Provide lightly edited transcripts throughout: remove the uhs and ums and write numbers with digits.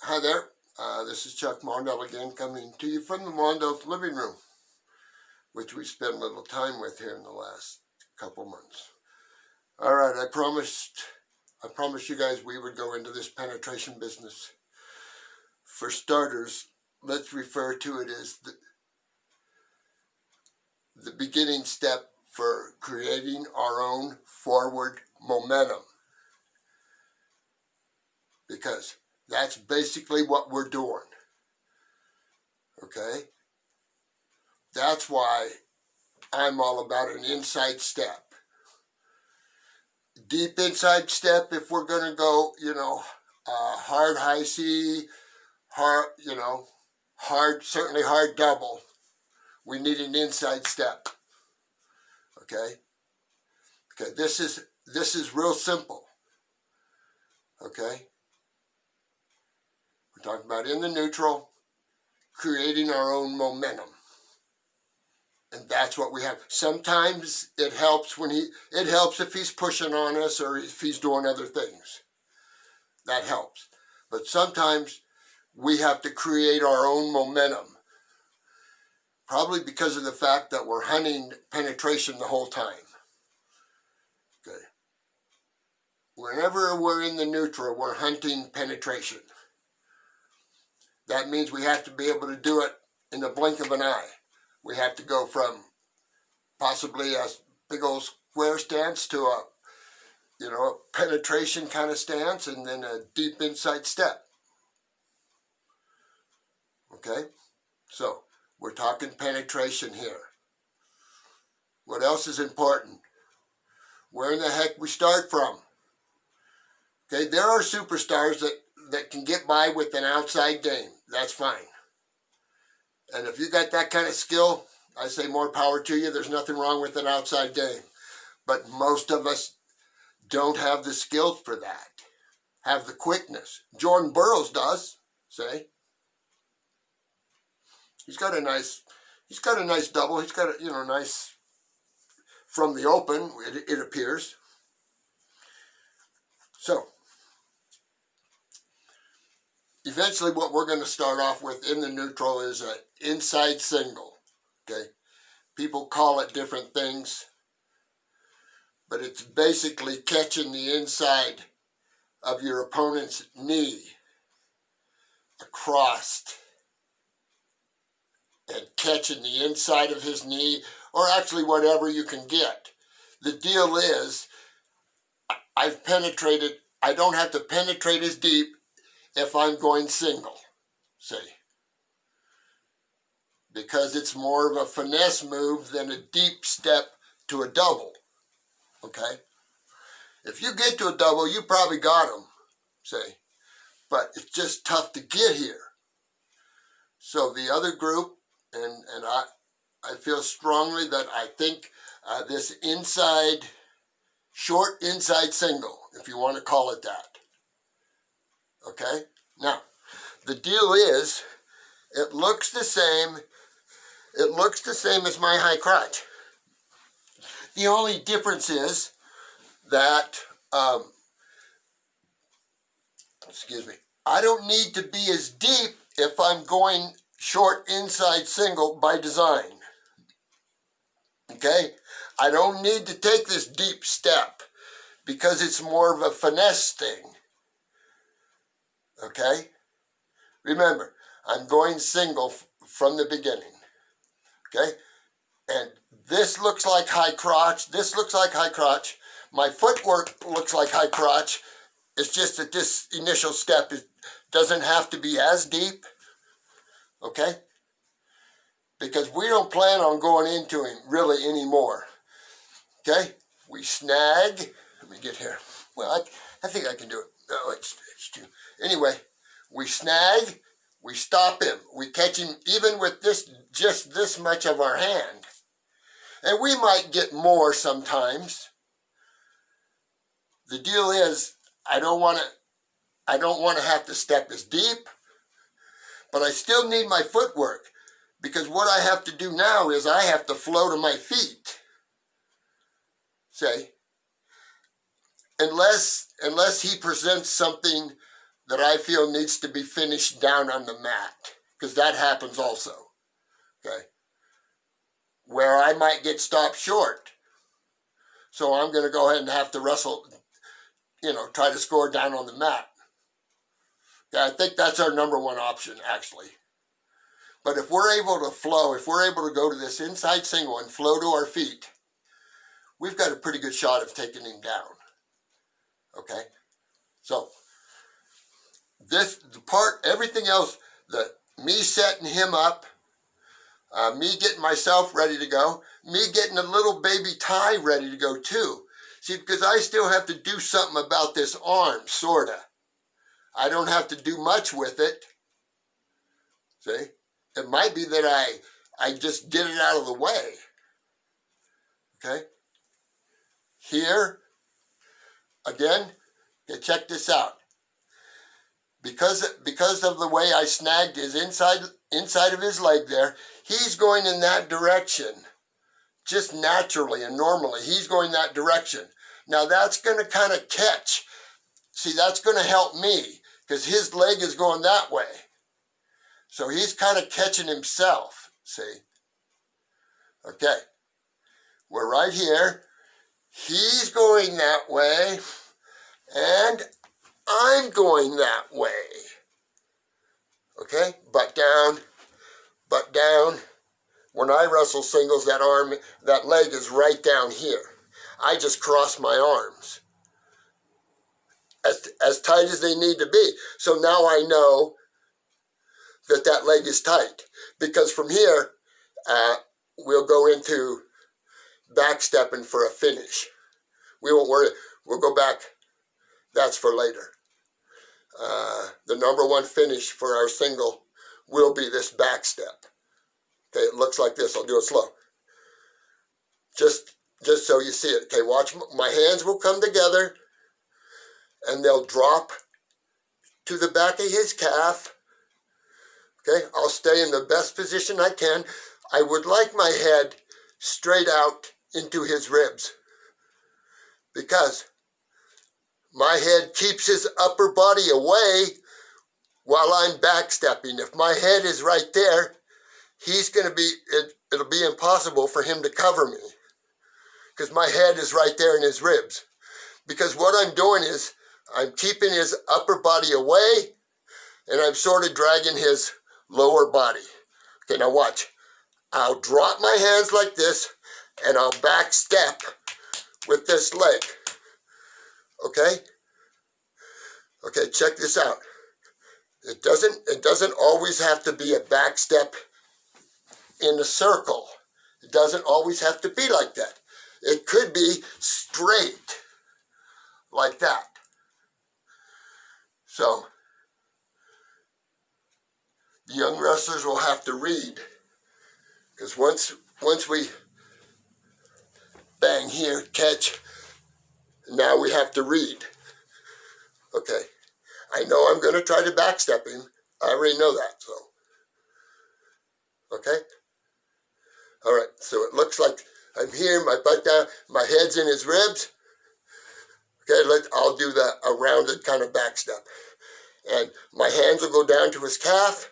Hi there, this is Chuck Mondell again, coming to you from the Mondell's living room, which we spent a little time with here in the last couple months. All right, I promised you guys we would go into this penetration business. For starters, let's refer to it as the beginning step for creating our own forward momentum, because that's basically what we're doing. Okay? That's why I'm all about an inside step. Deep inside step if we're going to go, hard high C, hard, certainly hard double. We need an inside step. Okay? Okay, this is real simple. Okay? We're talking about in the neutral, creating our own momentum. And that's what we have. Sometimes it helps if he's pushing on us or if he's doing other things. That helps. But sometimes we have to create our own momentum. Probably because of the fact that we're hunting penetration the whole time. Okay. Whenever we're in the neutral, we're hunting penetration. That means we have to be able to do it in the blink of an eye. We have to go from possibly a big old square stance to a penetration kind of stance, and then a deep inside step. Okay? So, we're talking penetration here. What else is important? Where in the heck we start from. Okay, there are superstars that can get by with an outside game. That's fine. And if you got that kind of skill, I say more power to you. There's nothing wrong with an outside game. But most of us don't have the skills for that. Have the quickness. Jordan Burroughs does, say. He's got a nice double. He's got a nice from the open, it appears. So, eventually what we're going to start off with in the neutral is an inside single. Okay? People call it different things, but it's basically catching the inside of your opponent's knee across and catching the inside of his knee, or actually whatever you can get. The deal is, I've penetrated, I don't have to penetrate as deep if I'm going single, say. Because it's more of a finesse move than a deep step to a double, okay? If you get to a double, you probably got him, say. But it's just tough to get here. So the other group, and I feel strongly that I think this short inside single, if you want to call it that. Okay? Now, the deal is, it looks the same as my high crotch. The only difference is that, I don't need to be as deep if I'm going short inside single by design. Okay? I don't need to take this deep step because it's more of a finesse thing. Okay? Remember, I'm going single from the beginning. Okay? And this looks like high crotch. This looks like high crotch. My footwork looks like high crotch. It's just that this initial step doesn't have to be as deep. Okay? Because we don't plan on going into him really anymore. Okay? We snag. Let me get here. Well, I think I can do it. No, it's too. Anyway, we snag. We stop him. We catch him even with just this much of our hand. And we might get more sometimes. The deal is, I don't want to have to step as deep, but I still need my footwork, because what I have to do now is I have to flow to my feet. Say, unless he presents something that I feel needs to be finished down on the mat, because that happens also, okay? Where I might get stopped short. So I'm going to go ahead and have to wrestle, try to score down on the mat. Okay, I think that's our number one option, actually. But if we're able to flow, if we're able to go to this inside single and flow to our feet, we've got a pretty good shot of taking him down. Okay? So, everything else, me setting him up, me getting myself ready to go, me getting a little baby Ty ready to go too. See, because I still have to do something about this arm, sorta. I don't have to do much with it. See? It might be that I just get it out of the way. Okay? Here, again, check this out. Because of the way I snagged his inside of his leg there, he's going in that direction. Just naturally and normally, he's going that direction. Now that's going to kind of catch. See, that's going to help me, because his leg is going that way. So he's kind of catching himself, see? Okay. We're right here. He's going that way, and I'm going that way. Okay? Butt down, butt down. When I wrestle singles, that leg is right down here. I just cross my arms as tight as they need to be. So now I know that leg is tight, because from here we'll go into backstepping for a finish. We won't worry. We'll go back. That's for later. The number one finish for our single will be this backstep. Okay, it looks like this. I'll do it slow. Just so you see it. Okay, watch. My hands will come together, and they'll drop to the back of his calf. Okay, I'll stay in the best position I can. I would like my head straight out into his ribs, because my head keeps his upper body away while I'm backstepping. If my head is right there, it'll be impossible for him to cover me, because my head is right there in his ribs. Because what I'm doing is I'm keeping his upper body away, and I'm sort of dragging his lower body. Okay, now watch. I'll drop my hands like this, and I'll back step with this leg. Okay? Okay, check this out. It doesn't always have to be a back step in a circle. It doesn't always have to be like that. It could be straight, like that. So, the young wrestlers will have to read, because once we bang here, catch, now we have to read. Okay, I know I'm going to try to backstep him. I already know that, so. Okay? All right, so it looks like I'm here, my butt down, my head's in his ribs. Okay, I'll do a rounded kind of backstep. And my hands will go down to his calf,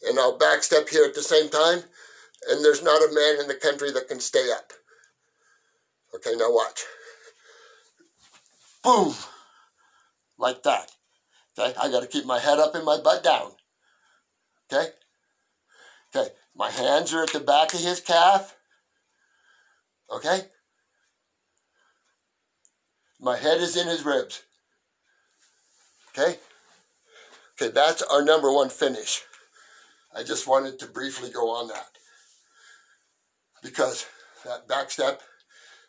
and I'll backstep here at the same time, and there's not a man in the country that can stay up. Okay, now watch. Boom! Like that. Okay, I got to keep my head up and my butt down. Okay? Okay, my hands are at the back of his calf. Okay? My head is in his ribs. Okay? Okay, that's our number one finish. I just wanted to briefly go on that, because that backstep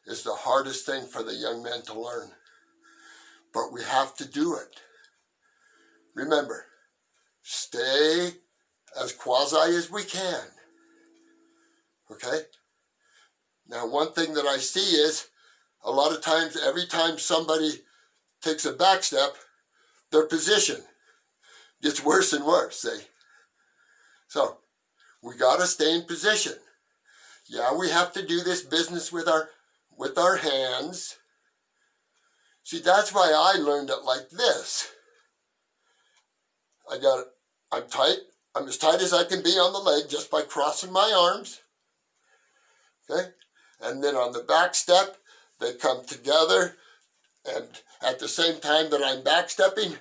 is the hardest thing for the young men to learn. But we have to do it. Remember, stay as quasi as we can. Okay? Now, one thing that I see is, a lot of times, every time somebody takes a backstep, their position gets worse and worse, see? So, we got to stay in position. Yeah, we have to do this business with our hands. See, that's why I learned it like this. I'm tight. I'm as tight as I can be on the leg just by crossing my arms. Okay? And then on the back step, they come together, and at the same time that I'm back stepping,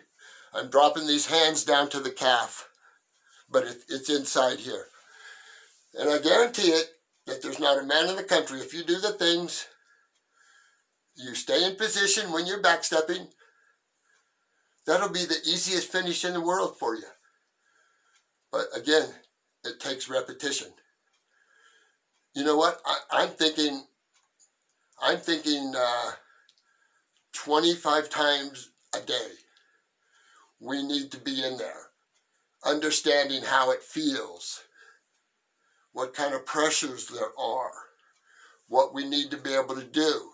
I'm dropping these hands down to the calf, but it's inside here. And I guarantee it that there's not a man in the country, if you do the things, you stay in position when you're back stepping, that'll be the easiest finish in the world for you. But again, it takes repetition. You know what? I'm thinking 25 times a day. We need to be in there, understanding how it feels, what kind of pressures there are, what we need to be able to do.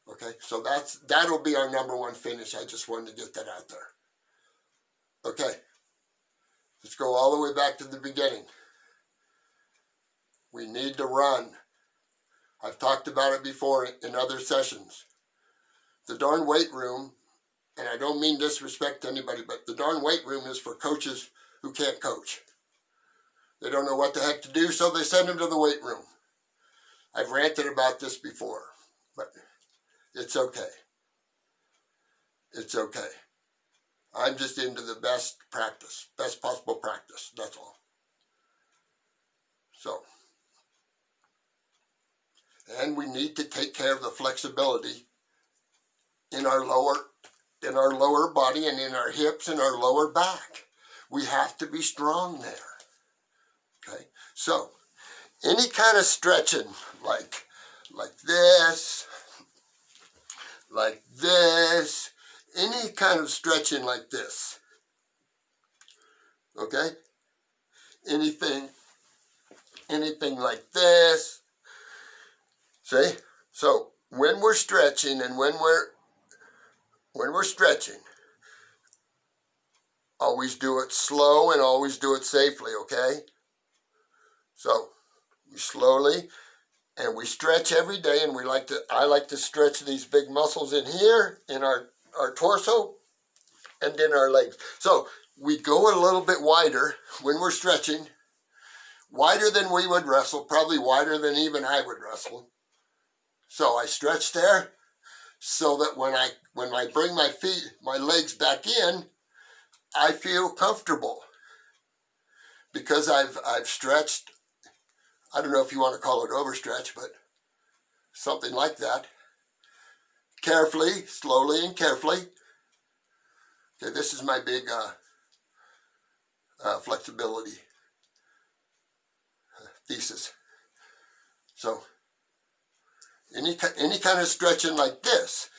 Okay, so that'll be our number one finish. I just wanted to get that out there. Okay, let's go all the way back to the beginning. We need to run. I've talked about it before in other sessions. The darn weight room, and I don't mean disrespect to anybody, but the darn weight room is for coaches who can't coach. They don't know what the heck to do, so they send them to the weight room. I've ranted about this before, but it's okay. It's okay. I'm just into the best practice, best possible practice, that's all. So, and we need to take care of the flexibility in our lower body and in our hips and our lower back. We have to be strong there. Okay, so any kind of stretching like this, any kind of stretching like this. Okay, anything like this. See? So when we're stretching and when we're stretching, always do it slow and always do it safely, okay? So we slowly, and we stretch every day, and I like to stretch these big muscles in here, in our torso, and in our legs. So we go a little bit wider when we're stretching, wider than we would wrestle, probably wider than even I would wrestle. So I stretch there so that when I bring my legs back in, I feel comfortable because I've stretched. I don't know if you want to call it overstretch, but something like that. Carefully, slowly and carefully. Okay, this is my big flexibility thesis. So any kind of stretching like this.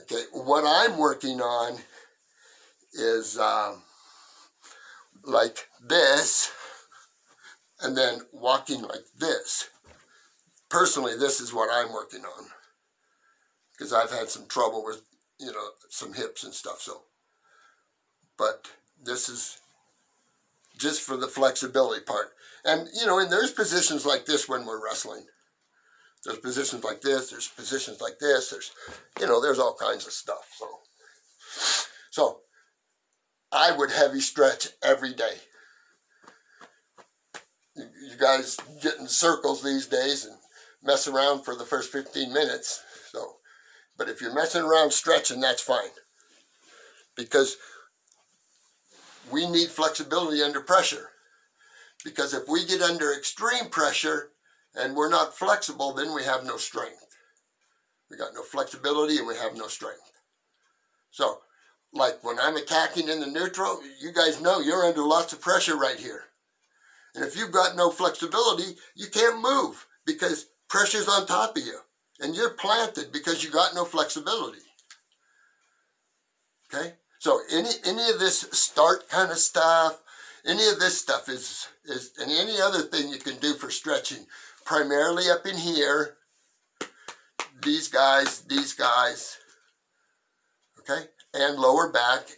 Okay, what I'm working on is like this, and then walking like this. Personally, this is what I'm working on because I've had some trouble with, some hips and stuff. So, but this is just for the flexibility part. And, and there's positions like this when we're wrestling. There's positions like this, there's positions like this, there's all kinds of stuff. So I would heavy stretch every day. You guys get in circles these days and mess around for the first 15 minutes. But if you're messing around stretching, that's fine. Because we need flexibility under pressure. Because if we get under extreme pressure and we're not flexible, then we have no strength. We got no flexibility and we have no strength. So, like when I'm attacking in the neutral, you guys know you're under lots of pressure right here. And if you've got no flexibility, you can't move because pressure's on top of you. And you're planted because you got no flexibility. Okay? So any of this start kind of stuff, any of this stuff is and any other thing you can do for stretching, primarily up in here, these guys, okay? And lower back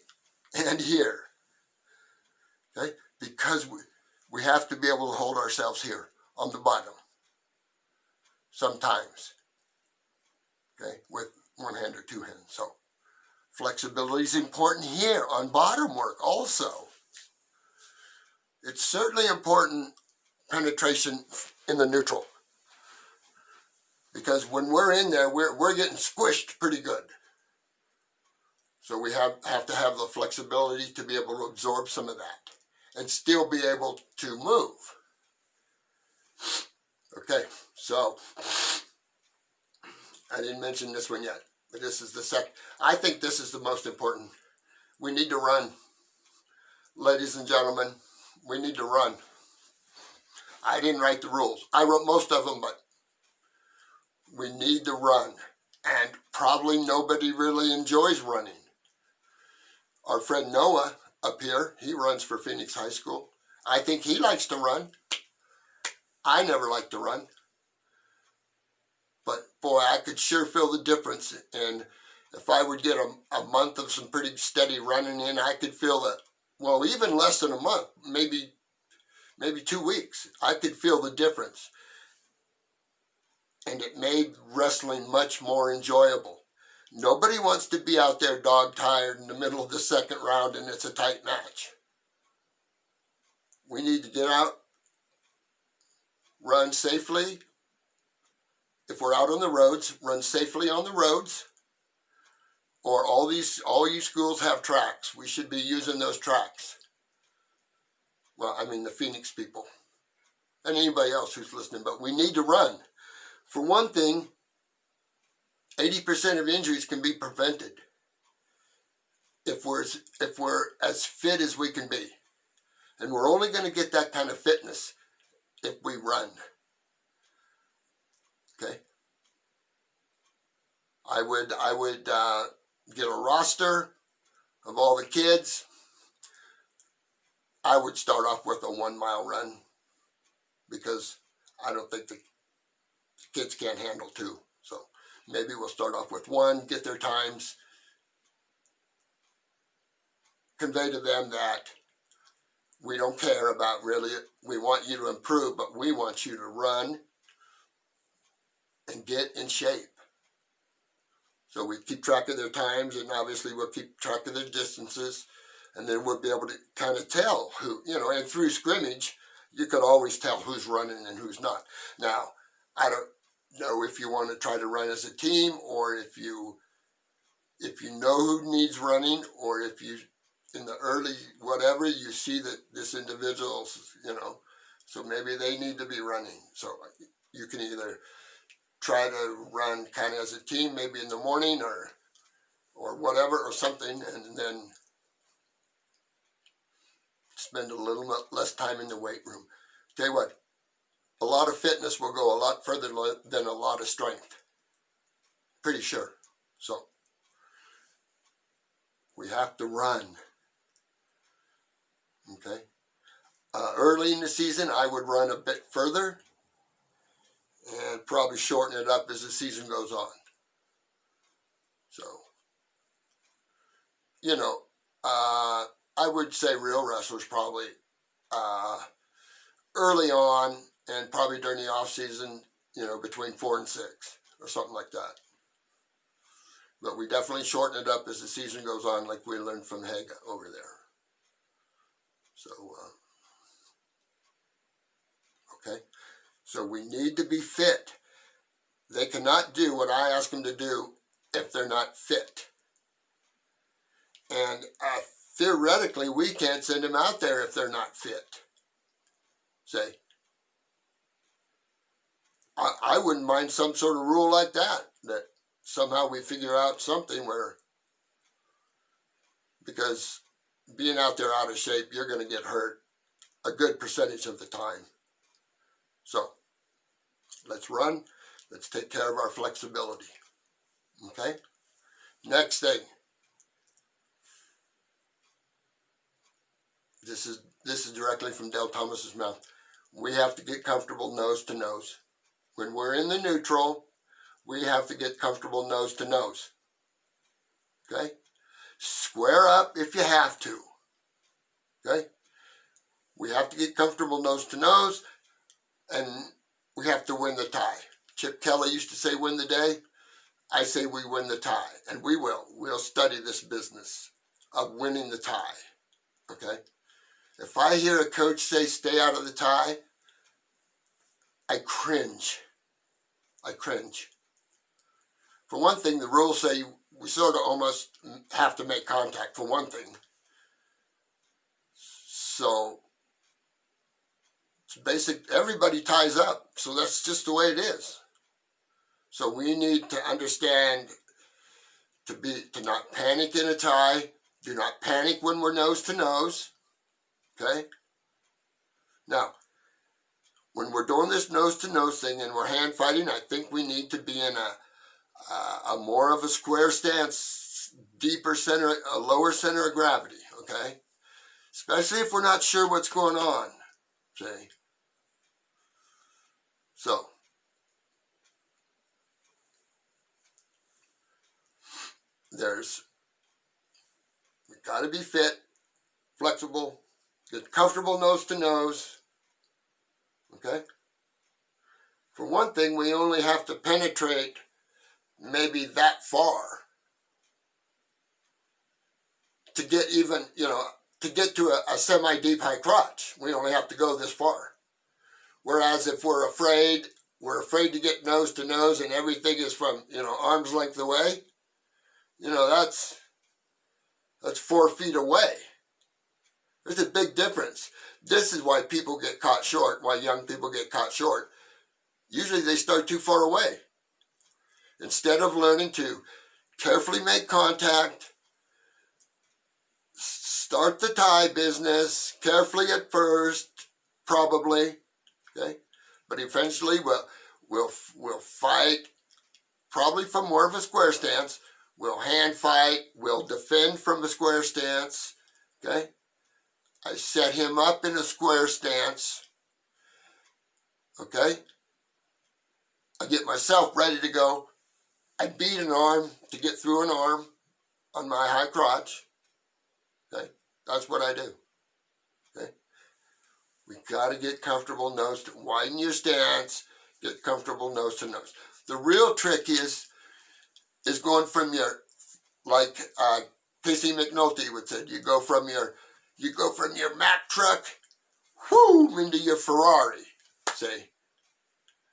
and here, okay? Because we have to be able to hold ourselves here on the bottom sometimes, okay? With one hand or two hands, so Flexibility is important here on bottom work also. It's certainly important penetration in the neutral, because when we're in there, we're getting squished pretty good. So we have to have the flexibility to be able to absorb some of that and still be able to move. Okay, so I didn't mention this one yet, but this is the second. I think this is the most important. We need to run. Ladies and gentlemen, we need to run. I didn't write the rules. I wrote most of them, but we need to run. And probably nobody really enjoys running. Our friend Noah up here, he runs for Phoenix High School. I think he likes to run. I never like to run. But boy, I could sure feel the difference. And if I would get a month of some pretty steady running in, I could feel that, well, even less than a month, maybe 2 weeks, I could feel the difference. And it made wrestling much more enjoyable. Nobody wants to be out there dog-tired in the middle of the second round and it's a tight match. We need to get out, run safely. If we're out on the roads, run safely on the roads. Or all you schools have tracks. We should be using those tracks. Well, I mean the Phoenix people. And anybody else who's listening, but we need to run. For one thing, 80% of injuries can be prevented if we're as fit as we can be. And we're only going to get that kind of fitness if we run. Okay? I would get a roster of all the kids. I would start off with a 1 mile run because I don't think the kids can't handle 2. So maybe we'll start off with 1, get their times, convey to them that we don't care about really, we want you to improve, but we want you to run and get in shape. So we keep track of their times, and obviously we'll keep track of their distances, and then we'll be able to kind of tell who, and through scrimmage, you could always tell who's running and who's not. Now, I don't know if you want to try to run as a team, or if you know who needs running, or if you, in the early whatever, you see that this individual's, so maybe they need to be running. So you can either try to run kind of as a team, maybe in the morning or whatever, or something, and then spend a little less time in the weight room. Tell you what, a lot of fitness will go a lot further than a lot of strength. Pretty sure. So we have to run. Okay. Early in the season, I would run a bit further and probably shorten it up as the season goes on. So, I would say real wrestlers probably early on and probably during the off season, between 4 and 6 or something like that. But we definitely shorten it up as the season goes on, like we learned from Haga over there. So, okay. So we need to be fit. They cannot do what I ask them to do if they're not fit. And theoretically, we can't send them out there if they're not fit. Say, I wouldn't mind some sort of rule like that somehow we figure out something where, because being out there out of shape, you're going to get hurt a good percentage of the time. So let's run. Let's take care of our flexibility. Okay? Next thing. This is directly from Dale Thomas's mouth. We have to get comfortable nose to nose. When we're in the neutral, we have to get comfortable nose to nose. Okay? Square up if you have to. Okay? We have to get comfortable nose to nose, and we have to win the tie. Chip Kelly used to say win the day. I say we win the tie, and we will. We'll study this business of winning the tie, okay? If I hear a coach say stay out of the tie, I cringe. I cringe. For one thing, the rules say we sort of almost have to make contact, for one thing. So, it's basic, everybody ties up, so that's just the way it is. So we need to understand to not panic in a tie. Do not panic when we're nose to nose, okay? Now, when we're doing this nose-to-nose thing and we're hand fighting, I think we need to be in a more of a square stance, deeper center, a lower center of gravity, okay? Especially if we're not sure what's going on, okay? So, we gotta be fit, flexible, get comfortable nose-to-nose, okay? For one thing, we only have to penetrate maybe that far to get even, to get to a semi-deep high crotch. We only have to go this far. Whereas if we're afraid to get nose to nose and everything is from, arm's length away, that's 4 feet away. There's a big difference. This is why people get caught short, why young people get caught short. Usually they start too far away. Instead of learning to carefully make contact, start the tie business carefully at first, probably, okay? But eventually we'll fight, probably from more of a square stance. We'll hand fight. We'll defend from a square stance, okay? I set him up in a square stance, okay? I get myself ready to go. I beat an arm to get through an arm on my high crotch, okay? That's what I do, okay? We got to get comfortable widen your stance, get comfortable nose to nose. The real trick is going from your, like Casey McNulty would say, you go from your Mack truck, into your Ferrari, see?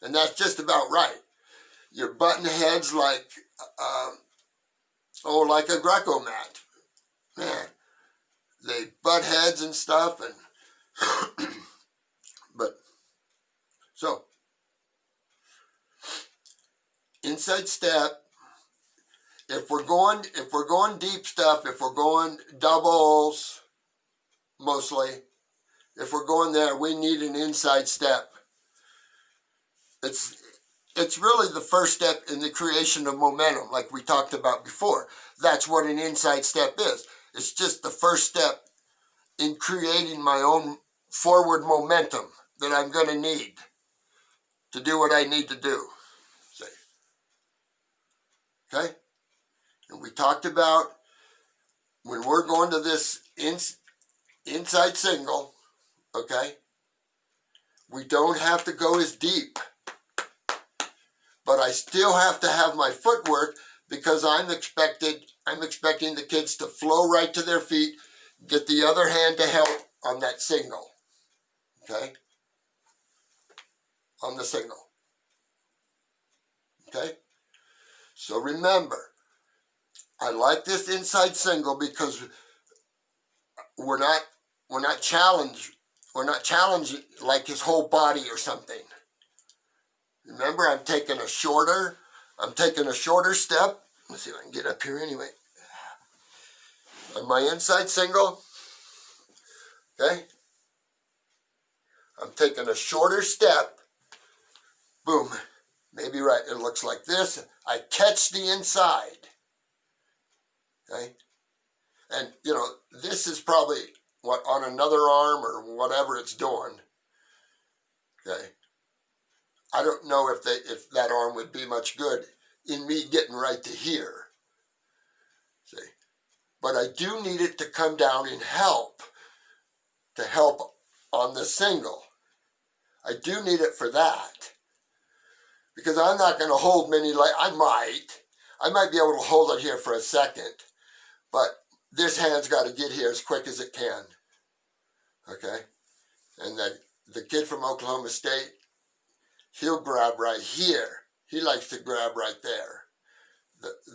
And that's just about right. Your button heads like a Greco mat. Man, they butt heads and stuff, and so inside step. If we're going deep stuff, if we're going doubles, mostly, if we're going there, we need an inside step. It's really the first step in the creation of momentum, like we talked about before. That's what an inside step is. It's just the first step in creating my own forward momentum that I'm going to need to do what I need to do. See? Okay? And we talked about when we're going to this inside single, okay? We don't have to go as deep. But I still have to have my footwork because I'm expecting the kids to flow right to their feet, get the other hand to help on that single, okay? On the single, okay? So remember, I like this inside single because we're not challenged like his whole body or something. Remember, I'm taking a shorter step. Let's see if I can get up here anyway. On my inside single, okay? I'm taking a shorter step. Boom. Maybe right, it looks like this. I catch the inside, okay? And, this is probably, on another arm or whatever it's doing, okay? I don't know if that arm would be much good in me getting right to here. See? But I do need it to come down and help on the single. I do need it for that. Because I'm not going to hold many, I might. I might be able to hold it here for a second, but this hand's got to get here as quick as it can. Okay? And then the kid from Oklahoma State, he'll grab right here. He likes to grab right there,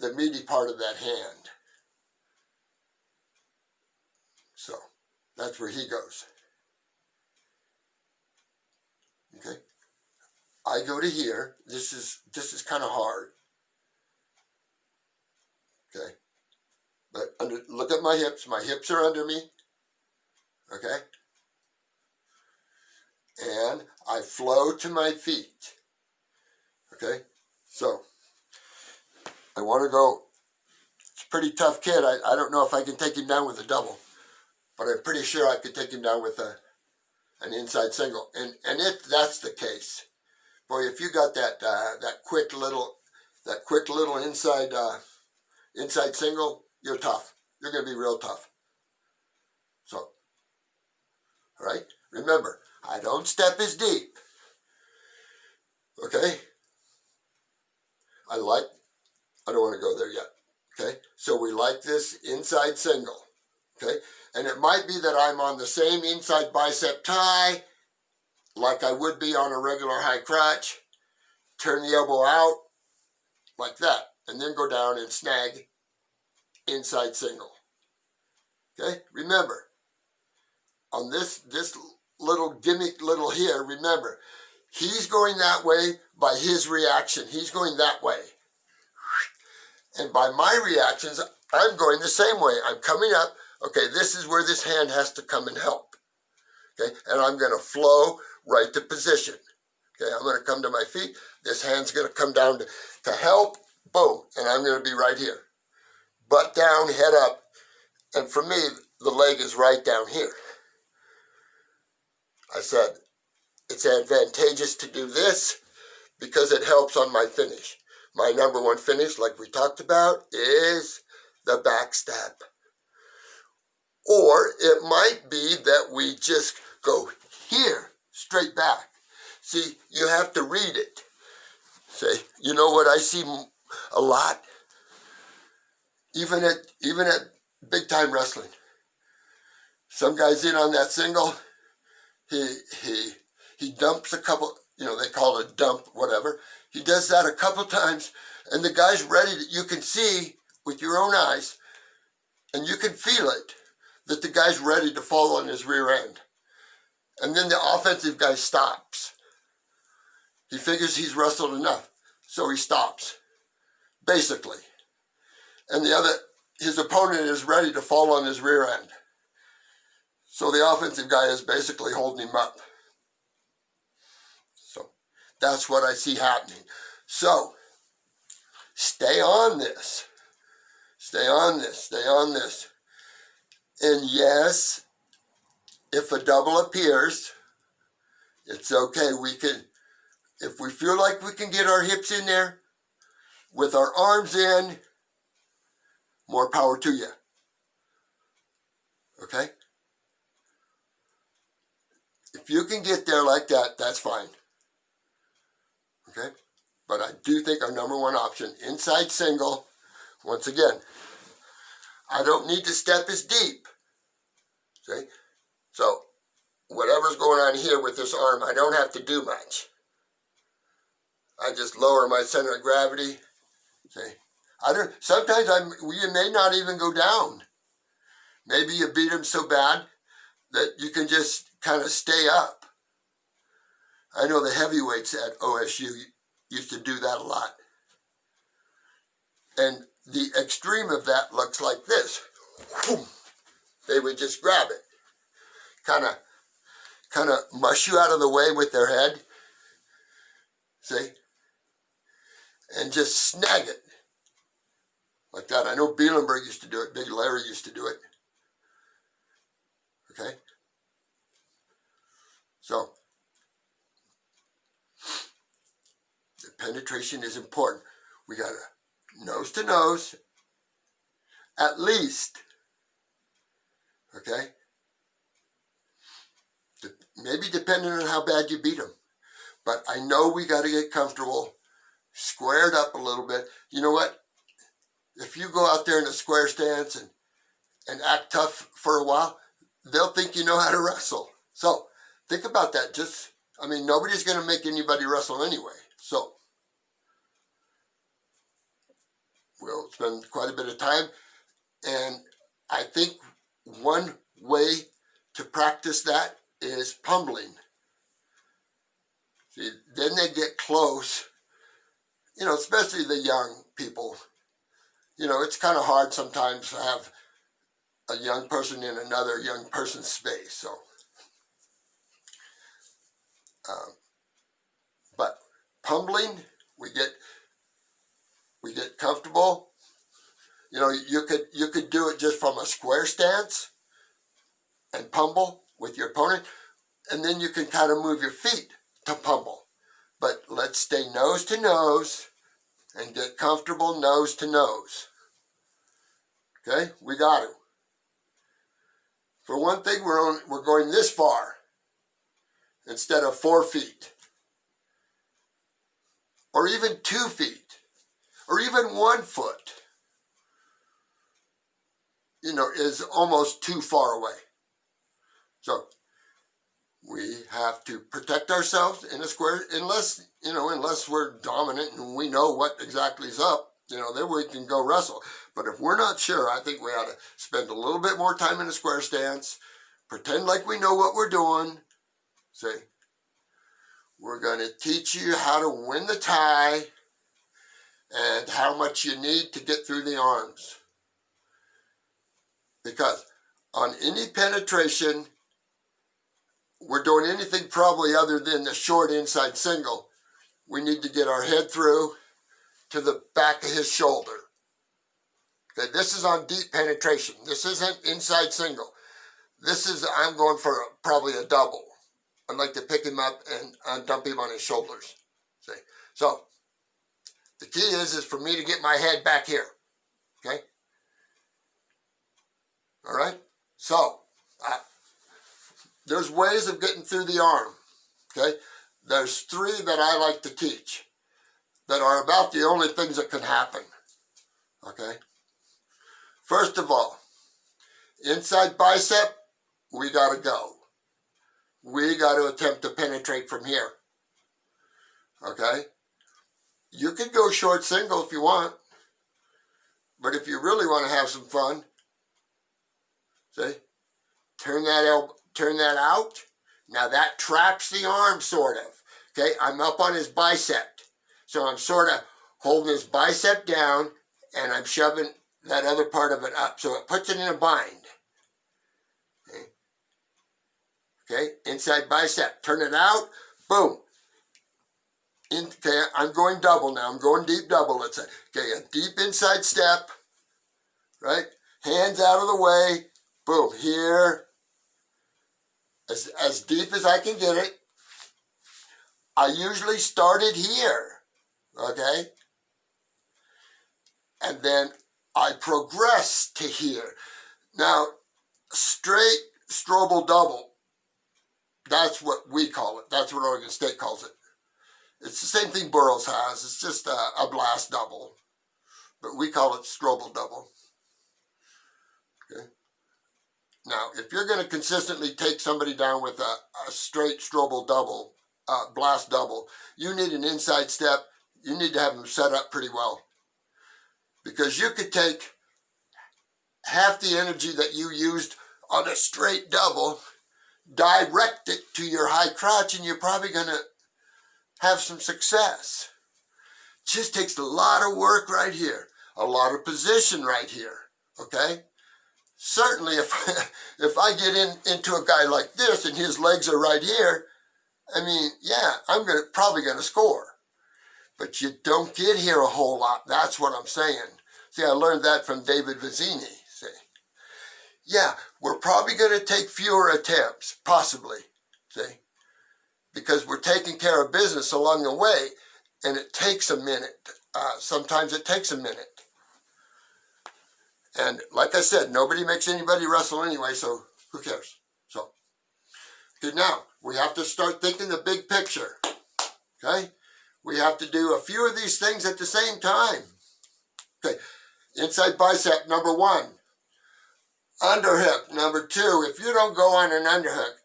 the meaty part of that hand. So that's where he goes. Okay? I go to here. This is kind of hard. Okay? But look at my hips. My hips are under me. Okay? And I flow to my feet. Okay? So, I want to go. It's a pretty tough kid. I don't know if I can take him down with a double, but I'm pretty sure I could take him down with an inside single. And if that's the case, boy, if you got that quick little inside single, you're tough. You're going to be real tough. So, all right? Remember, I don't step as deep. Okay? I don't want to go there yet. Okay? So we like this inside single. Okay? And it might be that I'm on the same inside bicep tie like I would be on a regular high crotch. Turn the elbow out like that. And then go down and snag inside single. Okay? Remember, on this little gimmick little here, remember, he's going that way by his reaction. He's going that way. And by my reactions, I'm going the same way. I'm coming up. Okay, this is where this hand has to come and help. Okay, and I'm going to flow right to position. Okay, I'm going to come to my feet. This hand's going to come down to help. Boom, and I'm going to be right here. Butt down, head up. And for me, the leg is right down here. I said, it's advantageous to do this because it helps on my finish. My number one finish, like we talked about, is the backstab. Or it might be that we just go here, straight back. See, you have to read it. Say, you know what I see a lot? Even at big time wrestling. Some guy's in on that single. He dumps a couple, they call it a dump, whatever. He does that a couple times, and the guy's ready. You can see with your own eyes, and you can feel it, that the guy's ready to fall on his rear end. And then the offensive guy stops. He figures he's wrestled enough, so he stops, basically. And his opponent is ready to fall on his rear end. So the offensive guy is basically holding him up. So that's what I see happening. So stay on this. Stay on this. Stay on this. And yes, if a double appears, it's okay. We can, if we feel like we can get our hips in there with our arms in, more power to you. Okay? If you can get there like that, that's fine. Okay? But I do think our number one option, inside single, once again, I don't need to step as deep. Okay? So, whatever's going on here with this arm, I don't have to do much. I just lower my center of gravity. Okay? Sometimes you may not even go down. Maybe you beat him so bad that you can just kind of stay up. I know the heavyweights at OSU used to do that a lot. And the extreme of that looks like this. They would just grab it. Kind of mush you out of the way with their head. See? And just snag it. Like that. I know Bielenberg used to do it. Big Larry used to do it. Okay? So, the penetration is important. We got to nose to nose, at least. Okay? Maybe depending on how bad you beat them. But I know we got to get comfortable, squared up a little bit. You know what? if you go out there in a square stance and act tough for a while, they'll think you know how to wrestle. So think about that. Nobody's going to make anybody wrestle anyway. So we'll spend quite a bit of time. And I think one way to practice that is pummeling. See, then they get close, especially the young people. It's kind of hard sometimes to have a young person in another young person's space. So, but pummeling, we get comfortable. You could do it just from a square stance and pummel with your opponent, and then you can kind of move your feet to pummel. But let's stay nose to nose and get comfortable nose to nose. Okay, we got to. For one thing, we're going this far instead of 4 feet, or even 2 feet, or even 1 foot. Is almost too far away. So we have to protect ourselves in a square, unless we're dominant and we know what exactly is up, then we can go wrestle. But if we're not sure, I think we ought to spend a little bit more time in a square stance, pretend like we know what we're doing. See, we're going to teach you how to win the tie and how much you need to get through the arms. Because on any penetration, we're doing anything probably other than the short inside single, we need to get our head through to the back of his shoulder. Okay, this is on deep penetration. This isn't inside single. I'm going for probably a double. I'd like to pick him up and dump him on his shoulders. See? So the key is for me to get my head back here. Okay? All right? So there's ways of getting through the arm. Okay? There's 3 that I like to teach that are about the only things that can happen. Okay? First of all, inside bicep, we got to go. We got to attempt to penetrate from here. Okay? You can go short single if you want, but if you really want to have some fun, see, turn that out. Now that traps the arm, sort of. Okay, I'm up on his bicep, so I'm sort of holding his bicep down, and I'm shoving that other part of it up, so it puts it in a bind. Okay, inside bicep, turn it out, boom. Okay, I'm going double now. I'm going deep double, let's say. Okay, a deep inside step, right? Hands out of the way, boom, here. As deep as I can get it. I usually start it here, okay? And then I progress to here. Now, straight Strobel double, that's what we call it. That's what Oregon State calls it. It's the same thing Burroughs has. It's just a blast double. But we call it Strobel double. Okay. Now, if you're going to consistently take somebody down with a straight Strobel double, blast double, you need an inside step. You need to have them set up pretty well. Because you could take half the energy that you used on a straight double, direct it to your high crotch, and you're probably going to have some success. It just takes a lot of work right here, a lot of position right here, okay? Certainly if I get into a guy like this and his legs are right here, I mean, yeah, I'm probably going to score. But you don't get here a whole lot. That's what I'm saying. See, I learned that from David Vizzini. See, yeah, we're probably going to take fewer attempts, possibly. See, because we're taking care of business along the way, and it takes a minute. Sometimes it takes a minute. And like I said, nobody makes anybody wrestle anyway, so who cares? So, okay, now we have to start thinking the big picture. Okay, we have to do a few of these things at the same time. Okay, Inside bicep, number 1. Underhook, number 2. If you don't go on an underhook,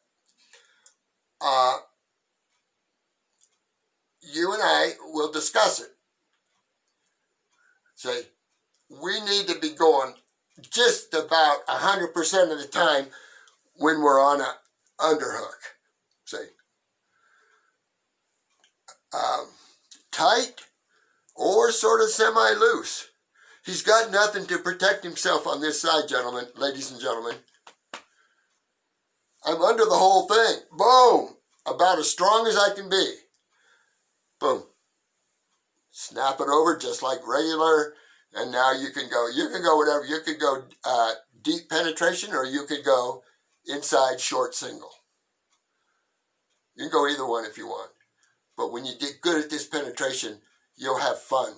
you and I will discuss it. Say, we need to be going just about 100% of the time when we're on an underhook. Say, tight or sort of semi-loose. He's got nothing to protect himself on this side, gentlemen, ladies and gentlemen. I'm under the whole thing. Boom! About as strong as I can be. Boom. Snap it over just like regular, and now you can go whatever. You could go deep penetration, or you could go inside short single. You can go either one if you want. But when you get good at this penetration, you'll have fun.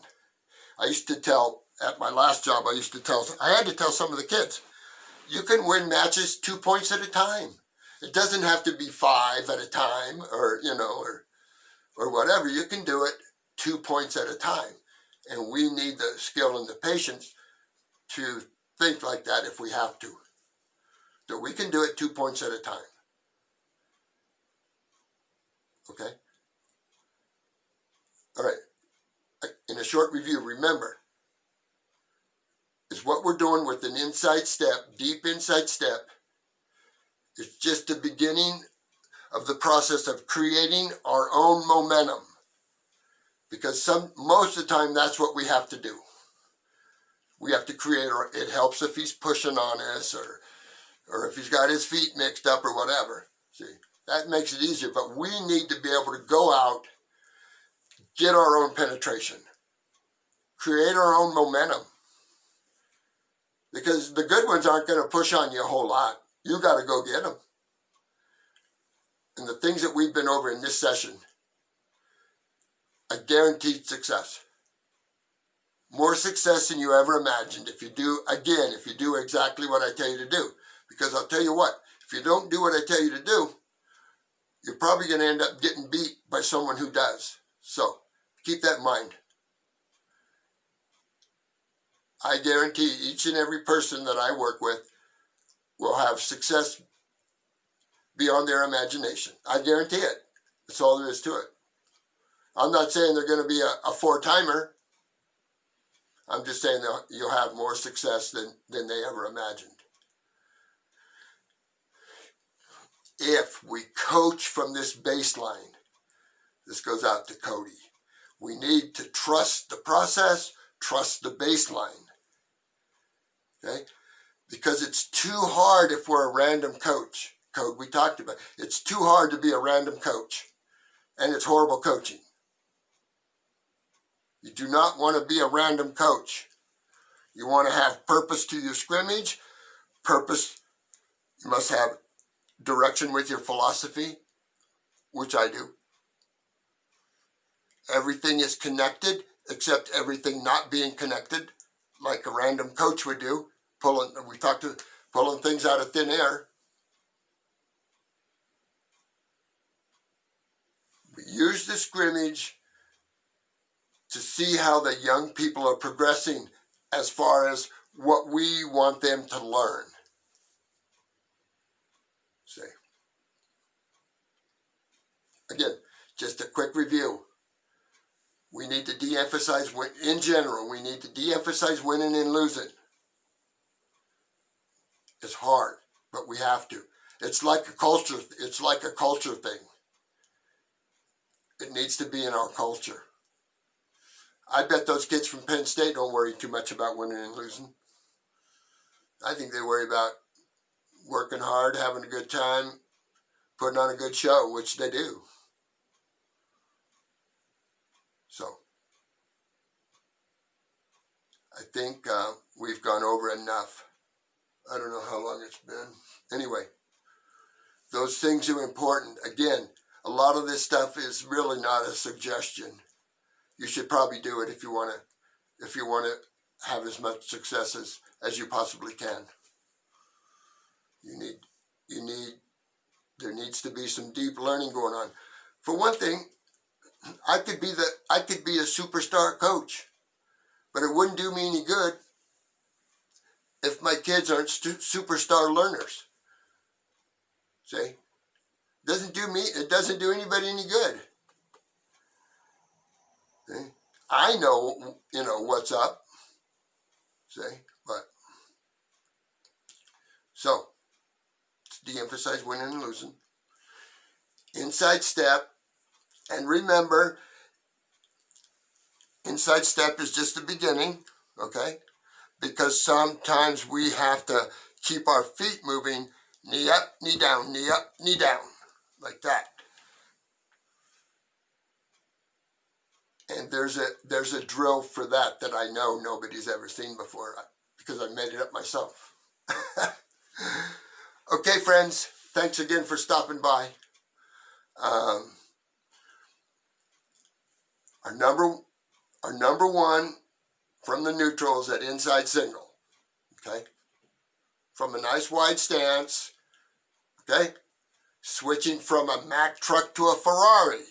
I used to tell, at my last job, I had to tell some of the kids, you can win matches 2 points at a time. It doesn't have to be 5 at a time, or whatever. You can do it 2 points at a time. And we need the skill and the patience to think like that if we have to. That we can do it 2 points at a time. Okay? All right. In a short review, remember, is what we're doing with an inside step, deep inside step. It's just the beginning of the process of creating our own momentum. Because most of the time, that's what we have to do. We have to create, or it helps if he's pushing on us, or if he's got his feet mixed up or whatever. See, that makes it easier, but we need to be able to go out, get our own penetration, create our own momentum. Because the good ones aren't going to push on you a whole lot. You got to go get them. And the things that we've been over in this session, a guaranteed success. More success than you ever imagined if you do exactly what I tell you to do. Because I'll tell you what, if you don't do what I tell you to do, you're probably going to end up getting beat by someone who does. So keep that in mind. I guarantee each and every person that I work with will have success beyond their imagination. I guarantee it. That's all there is to it. I'm not saying they're going to be a 4-timer. I'm just saying that you'll have more success than they ever imagined. If we coach from this baseline, this goes out to Cody, we need to trust the process, trust the baseline. Okay? Because it's too hard if we're a random coach. Code we talked about. It's too hard to be a random coach. And it's horrible coaching. You do not want to be a random coach. You want to have purpose to your scrimmage. Purpose, you must have direction with your philosophy, which I do. Everything is connected, except everything not being connected, like a random coach would do. Pulling things out of thin air. We use the scrimmage to see how the young people are progressing as far as what we want them to learn. See. Again, just a quick review. We need to de-emphasize, in general, we need to de-emphasize winning and losing. It's hard, but we have to. It's like a culture thing. It needs to be in our culture. I bet those kids from Penn State don't worry too much about winning and losing. I think they worry about working hard, having a good time, putting on a good show, which they do. So, I think we've gone over enough. I don't know how long it's been. Anyway, those things are important. Again, a lot of this stuff is really not a suggestion. You should probably do it if you want to have as much success as you possibly can. There needs to be some deep learning going on. For one thing, I could be a superstar coach, but it wouldn't do me any good if my kids aren't superstar learners. See? It doesn't do anybody any good. See? I know, what's up. See? But, so, de-emphasize winning and losing. Inside step. And remember, inside step is just the beginning, okay? Because sometimes we have to keep our feet moving, knee up, knee down, knee up, knee down, like that. And there's a drill for that I know nobody's ever seen before, because I made it up myself. Okay, friends, thanks again for stopping by. Our number one from the neutral is that inside single, okay? From a nice wide stance, okay? Switching from a Mack truck to a Ferrari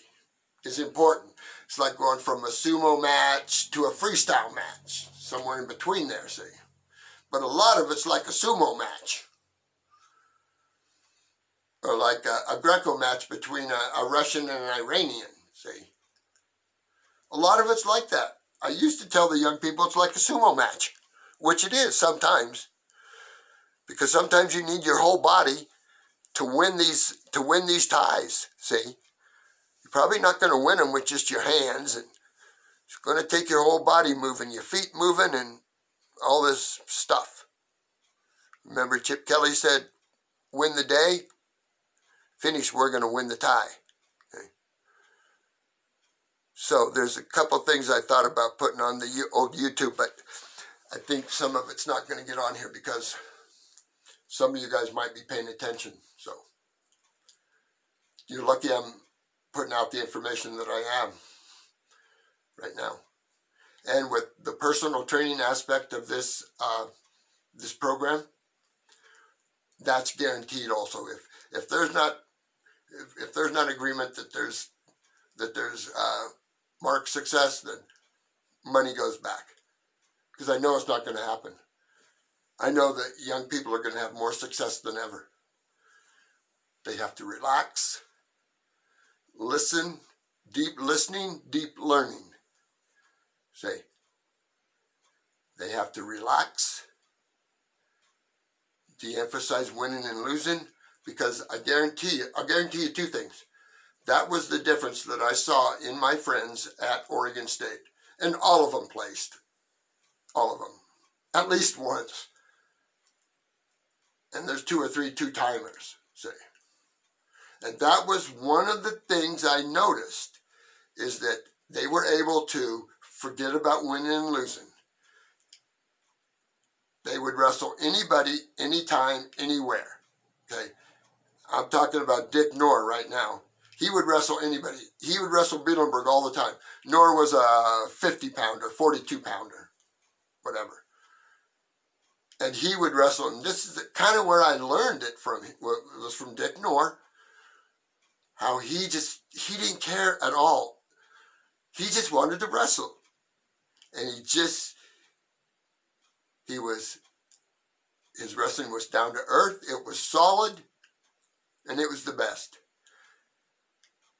is important. It's like going from a sumo match to a freestyle match, somewhere in between there, see? But a lot of it's like a sumo match, or like a Greco match between a Russian and an Iranian, see? A lot of it's like that. I used to tell the young people it's like a sumo match, which it is sometimes, because sometimes you need your whole body to win these ties, see? You're probably not going to win them with just your hands, and it's going to take your whole body moving, your feet moving, and all this stuff. Remember Chip Kelly said, win the day, finish, we're going to win the tie. Okay? So there's a couple things I thought about putting on the old YouTube, but I think some of it's not going to get on here because some of you guys might be paying attention. So you're lucky I'm putting out the information that I am right now. And with the personal training aspect of this this program, that's guaranteed also. If there's not agreement that there's marked success, then money goes back. Because I know it's not going to happen. I know that young people are going to have more success than ever. They have to relax, listen, deep listening, deep learning. Say, they have to relax, de-emphasize winning and losing, because I'll guarantee you two things. That was the difference that I saw in my friends at Oregon State. And all of them placed. All of them. At least once. And there's 2 or 3 two-timers, say. And that was one of the things I noticed, is that they were able to forget about winning and losing. They would wrestle anybody, anytime, anywhere. Okay? I'm talking about Dick Knorr right now. He would wrestle anybody. He would wrestle Bielenberg all the time. Knorr was a 50-pounder, 42-pounder, whatever. And he would wrestle, and this is kind of where I learned it from. It was from Dick Knorr. How he didn't care at all. He just wanted to wrestle. And his wrestling was down to earth, it was solid, and it was the best.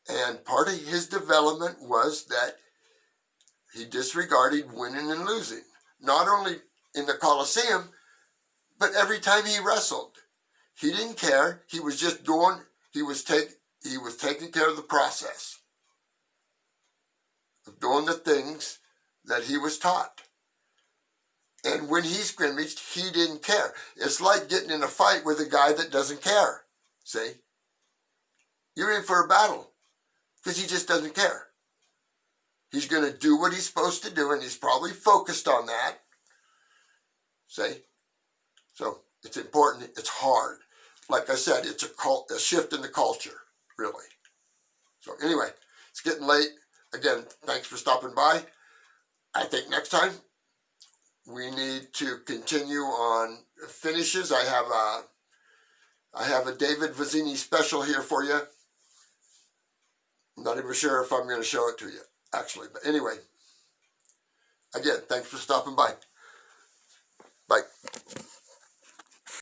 And part of his development was that he disregarded winning and losing. Not only in the Coliseum, but every time he wrestled. He didn't care. He was just going, he was taking care of the process of doing the things that he was taught. And when he scrimmaged, he didn't care. It's like getting in a fight with a guy that doesn't care. See? You're in for a battle because he just doesn't care. He's going to do what he's supposed to do, and he's probably focused on that. See? So it's important. It's hard. Like I said, it's a shift in the culture, really. So anyway, it's getting late. Again, thanks for stopping by. I think next time we need to continue on finishes. I have a David Vizzini special here for you. I'm not even sure if I'm going to show it to you, actually. But anyway, again, thanks for stopping by. Bye.